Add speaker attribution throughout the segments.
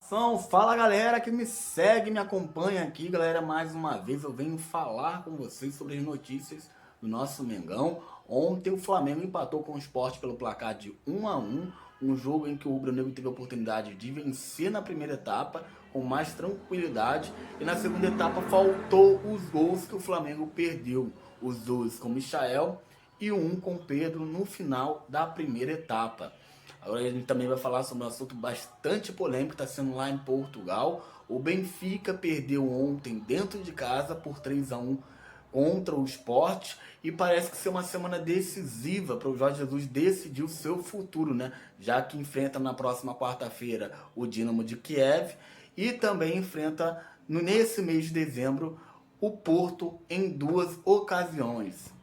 Speaker 1: Fala galera que me segue, me acompanha aqui, galera. Mais uma vez eu venho falar com vocês sobre as notícias do nosso Mengão. Ontem o Flamengo empatou com o Sport pelo placar de 1-1, um jogo em que o rubro-negro teve a oportunidade de vencer na primeira etapa com mais tranquilidade, e na segunda etapa faltou os gols que o Flamengo perdeu, os dois com Michael e um com Pedro no final da primeira etapa. Agora a gente também vai falar sobre um assunto bastante polêmico que está sendo lá em Portugal. O Benfica perdeu ontem dentro de casa por 3-1 contra o Sport, e parece que ser uma semana decisiva para o Jorge Jesus decidir o seu futuro, né? Já que enfrenta na próxima quarta-feira o Dinamo de Kiev e também enfrenta nesse mês de dezembro o Porto em duas ocasiões.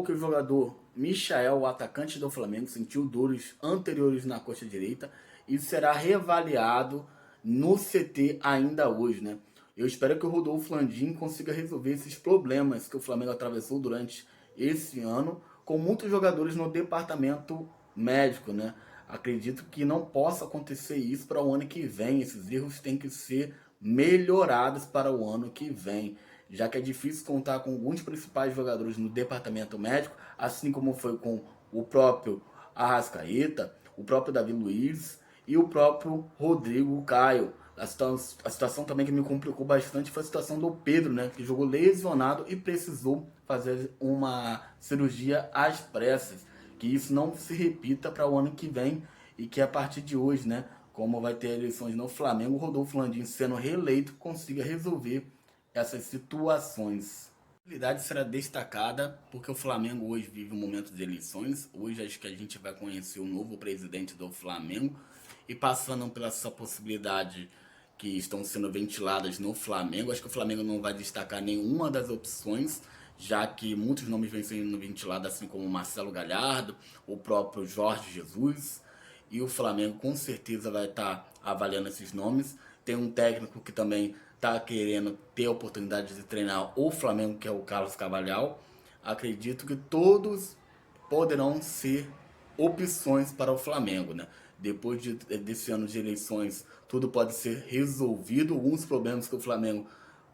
Speaker 1: Que o jogador Michael, o atacante do Flamengo, sentiu dores anteriores na coxa direita e será reavaliado no CT ainda hoje, né? Eu espero que o Rodolfo Landim consiga resolver esses problemas que o Flamengo atravessou durante esse ano com muitos jogadores no departamento médico, né? Acredito que não possa acontecer isso para o ano que vem. Esses erros têm que ser melhorados para o ano que vem, já que é difícil contar com alguns principais jogadores no departamento médico, assim como foi com o próprio Arrascaeta, o próprio Davi Luiz e o próprio Rodrigo Caio. A situação também que me complicou bastante foi a situação do Pedro, né, que jogou lesionado e precisou fazer uma cirurgia às pressas. Que isso não se repita para o ano que vem, e que a partir de hoje, né, como vai ter eleições no Flamengo, o Rodolfo Landim sendo reeleito consiga resolver essas situações. A habilidade será destacada porque o Flamengo hoje vive um momento de eleições. Hoje acho que a gente vai conhecer o novo presidente do Flamengo, e passando pela essa possibilidade que estão sendo ventiladas no Flamengo, acho que o Flamengo não vai destacar nenhuma das opções, já que muitos nomes vêm sendo ventilados, assim como Marcelo Galhardo, o próprio Jorge Jesus, e o Flamengo com certeza vai estar avaliando esses nomes. Tem um técnico que também está querendo ter a oportunidade de treinar o Flamengo, que é o Carlos Carvalhal. Acredito que todos poderão ser opções para o Flamengo, né? Depois desse ano de eleições, tudo pode ser resolvido. Alguns problemas que o Flamengo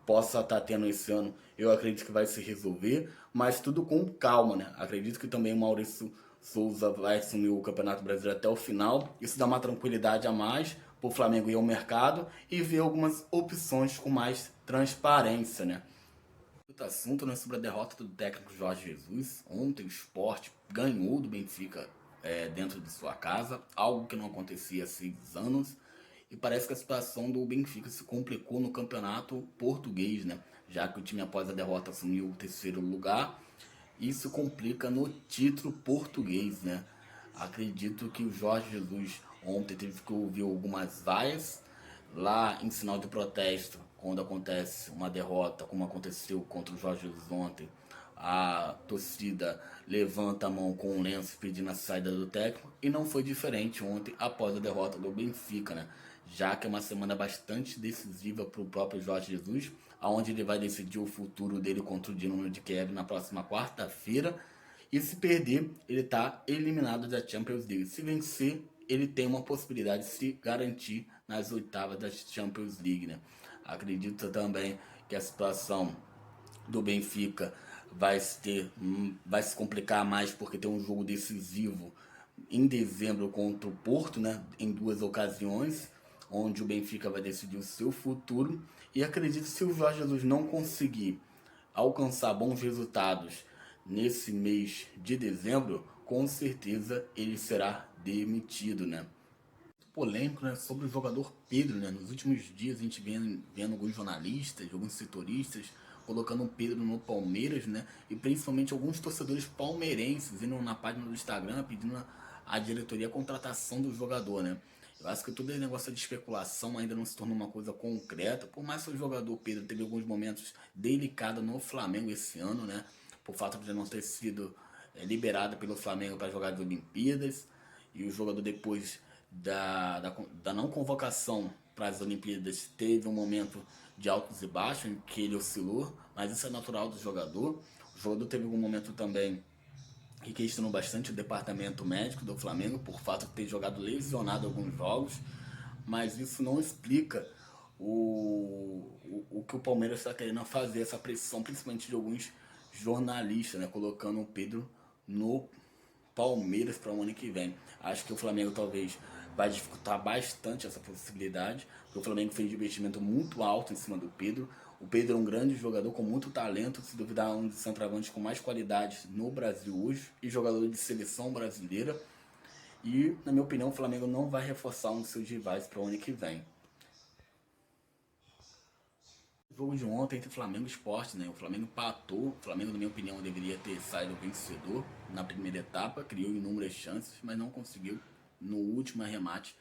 Speaker 1: possa estar tendo esse ano, eu acredito que vai se resolver, mas tudo com calma, né? Acredito que também o Maurício Souza vai assumir o Campeonato Brasileiro até o final. Isso dá uma tranquilidade a mais para o Flamengo ir ao mercado e ver algumas opções com mais transparência, né? Outro assunto, né, sobre a derrota do técnico Jorge Jesus. Ontem o Sport ganhou do Benfica dentro de sua casa, algo que não acontecia há 6 anos. E parece que a situação do Benfica se complicou no campeonato português, né? Já que o time, após a derrota, assumiu o terceiro lugar. Isso complica no título português, né? Acredito que o Jorge Jesus ontem teve que ouvir algumas vaias lá em sinal de protesto. Quando acontece uma derrota, como aconteceu contra o Jorge Jesus ontem, a torcida levanta a mão com um lenço pedindo a saída do técnico, e não foi diferente ontem após a derrota do Benfica, né? Já que é uma semana bastante decisiva para o próprio Jorge Jesus, aonde ele vai decidir o futuro dele contra o Dinamo de Kiev na próxima quarta-feira. E se perder, ele está eliminado da Champions League. Se vencer, ele tem uma possibilidade de se garantir nas oitavas da Champions League, né? Acredito também que a situação do Benfica vai se complicar mais, porque tem um jogo decisivo em dezembro contra o Porto, né, em duas ocasiões, onde o Benfica vai decidir o seu futuro. E acredito que se o Jorge Jesus não conseguir alcançar bons resultados nesse mês de dezembro, com certeza ele será demitido, né? Polêmico, né, sobre o jogador Pedro, né? Nos últimos dias a gente vendo alguns jornalistas, alguns setoristas colocando o Pedro no Palmeiras, né? E principalmente alguns torcedores palmeirenses indo na página do Instagram pedindo a diretoria a contratação do jogador, né? Eu acho que todo esse negócio de especulação ainda não se tornou uma coisa concreta, por mais que o jogador Pedro teve alguns momentos delicados no Flamengo esse ano, né? Por fato de não ter sido liberado pelo Flamengo para jogar as Olimpíadas, e o jogador depois da não convocação para as Olimpíadas, teve um momento de altos e baixos em que ele oscilou, mas isso é natural do jogador. O jogador teve algum momento também que questionou bastante o departamento médico do Flamengo por fato de ter jogado lesionado alguns jogos, mas isso não explica o que o Palmeiras está querendo fazer, essa pressão, principalmente de alguns jornalistas, né, colocando o Pedro no Palmeiras para o ano que vem. Acho que o Flamengo talvez vai dificultar bastante essa possibilidade, porque o Flamengo fez um investimento muito alto em cima do Pedro. O Pedro é um grande jogador com muito talento, se duvidar, um dos centroavantes com mais qualidades no Brasil hoje e jogador de seleção brasileira. E, na minha opinião, o Flamengo não vai reforçar um dos seus rivais para o ano que vem. O jogo de ontem entre Flamengo e Sport, né? O Flamengo empatou. O Flamengo, na minha opinião, deveria ter saído vencedor na primeira etapa, criou inúmeras chances, mas não conseguiu no último arremate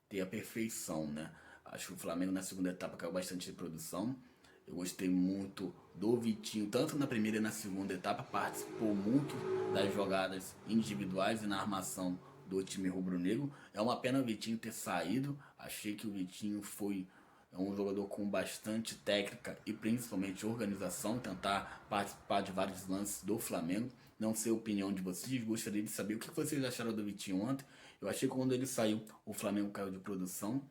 Speaker 1: ter a perfeição, né? Acho que o Flamengo na segunda etapa caiu bastante de produção. Eu gostei muito do Vitinho, tanto na primeira e na segunda etapa, participou muito das jogadas individuais e na armação do time rubro-negro. É uma pena o Vitinho ter saído. Achei que o Vitinho foi um jogador com bastante técnica e principalmente organização, tentar participar de vários lances do Flamengo. Não sei a opinião de vocês, gostaria de saber o que vocês acharam do Vitinho ontem. Eu achei que quando ele saiu, o Flamengo caiu de produção,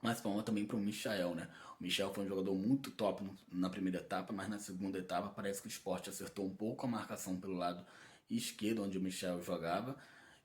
Speaker 1: mas palma também para o Michael, né? O Michael foi um jogador muito top na primeira etapa, mas na segunda etapa parece que o Sport acertou um pouco a marcação pelo lado esquerdo, onde o Michael jogava.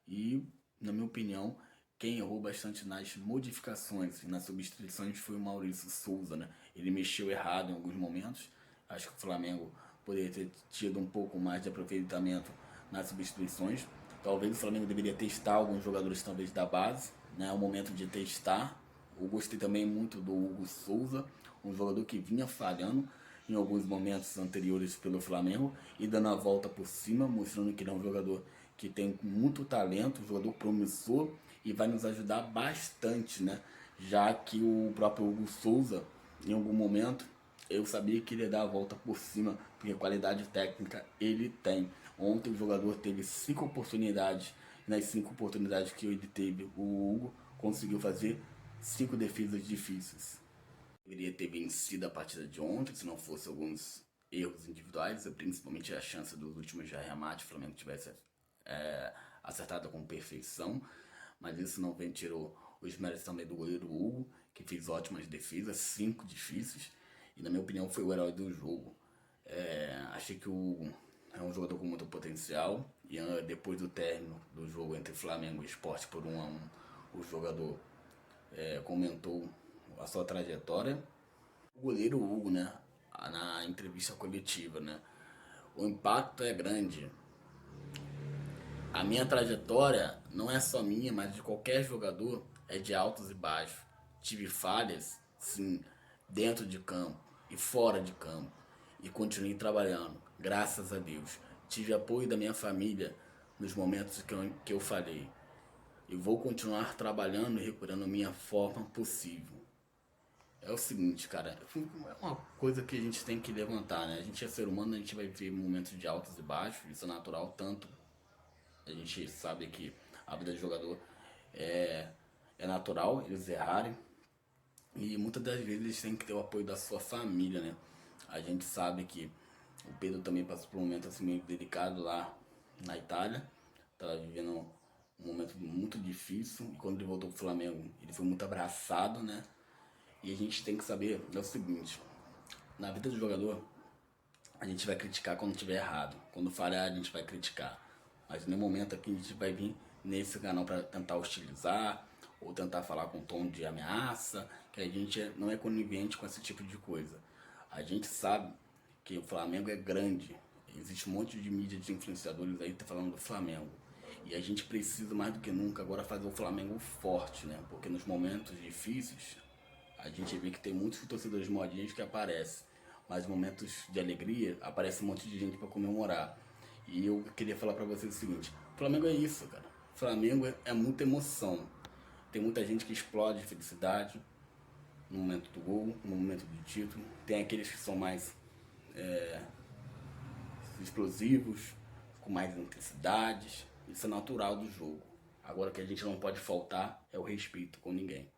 Speaker 1: E, na minha opinião, quem errou bastante nas modificações e nas substituições foi o Maurício Souza, né? Ele mexeu errado em alguns momentos. Acho que o Flamengo poderia ter tido um pouco mais de aproveitamento nas substituições. Talvez o Flamengo deveria testar alguns jogadores talvez da base, né? É o momento de testar. Eu gostei também muito do Hugo Souza, um jogador que vinha falhando em alguns momentos anteriores pelo Flamengo e dando a volta por cima, mostrando que ele é um jogador que tem muito talento, um jogador promissor e vai nos ajudar bastante, né? Já que o próprio Hugo Souza, em algum momento, eu sabia que ele ia dar a volta por cima, porque qualidade técnica ele tem. Ontem o jogador teve 5 oportunidades, e nas 5 oportunidades que ele teve, o Hugo conseguiu fazer 5 defesas difíceis. Deveria ter vencido a partida de ontem, se não fosse alguns erros individuais, principalmente a chance dos últimos de arremate, o Flamengo tivesse acertado com perfeição, mas isso não vem, tirou os méritos também do goleiro Hugo, que fez ótimas defesas, 5 difíceis, e na minha opinião foi o herói do jogo. Achei que o Hugo é um jogador com muito potencial, e depois do término do jogo entre Flamengo e Sport por 1-1, o jogador comentou a sua trajetória. O goleiro Hugo, né, na entrevista coletiva, né, o impacto é grande. A minha trajetória não é só minha, mas de qualquer jogador, é de altos e baixos. Tive falhas, sim, dentro de campo e fora de campo. E continuei trabalhando, graças a Deus. Tive apoio da minha família nos momentos que eu falhei. E vou continuar trabalhando e recuperando a minha forma possível. É o seguinte, cara, é uma coisa que a gente tem que levantar, né? A gente é ser humano, a gente vai ver momentos de altos e baixos, isso é natural, tanto a gente sabe que a vida de jogador é, é natural, eles errarem, e muitas das vezes eles têm que ter o apoio da sua família, né? A gente sabe que o Pedro também passou por um momento assim meio delicado lá na Itália, estava vivendo um momento muito difícil, e quando ele voltou pro Flamengo, ele foi muito abraçado, né? E a gente tem que saber é o seguinte, na vida do jogador, a gente vai criticar quando tiver errado. Quando falhar, a gente vai criticar. Mas no momento aqui a gente vai vir nesse canal para tentar hostilizar ou tentar falar com um tom de ameaça, que a gente não é conivente com esse tipo de coisa. A gente sabe que o Flamengo é grande. Existe um monte de mídia de influenciadores aí que tá falando do Flamengo. E a gente precisa mais do que nunca agora fazer o Flamengo forte, né? Porque nos momentos difíceis a gente vê que tem muitos torcedores modinhos que aparecem, mas momentos de alegria aparece um monte de gente para comemorar. E eu queria falar para vocês o seguinte: Flamengo é isso, cara. Flamengo é muita emoção. Tem muita gente que explode de felicidade no momento do gol, no momento do título. Tem aqueles que são mais explosivos, com mais intensidades. Isso é natural do jogo. Agora, o que a gente não pode faltar é o respeito com ninguém.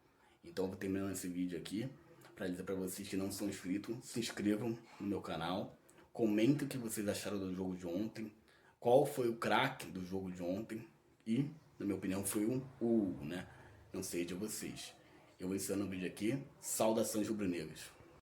Speaker 1: Então eu vou terminando esse vídeo aqui para dizer para vocês que não são inscritos, se inscrevam no meu canal, comentem o que vocês acharam do jogo de ontem, qual foi o craque do jogo de ontem e, na minha opinião, foi o Hugo, né? Não sei de vocês. Eu vou encerrando o vídeo aqui. Saudações rubro-negras.